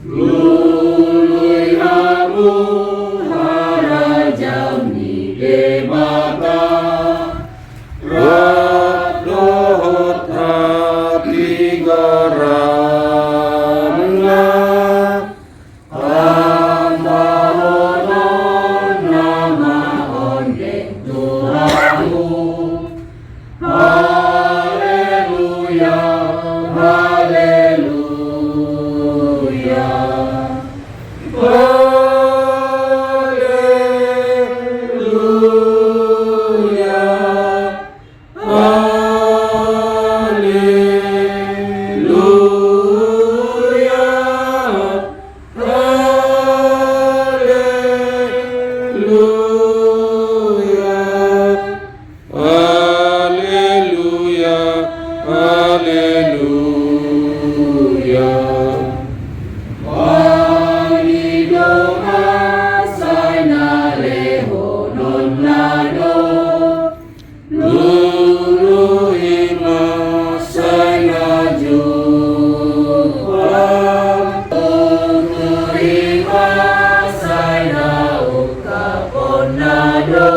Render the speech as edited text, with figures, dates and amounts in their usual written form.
Lului hamu harajam ni demata, Dohot hati garamna, hamba honon nama ondek Tuhanmu. Haleluya, haleluya, haleluya, haleluya, haleluya, haleluya. Wangi doa sana leho non lado, luluhi masana jua, luluhi masana ukaponado.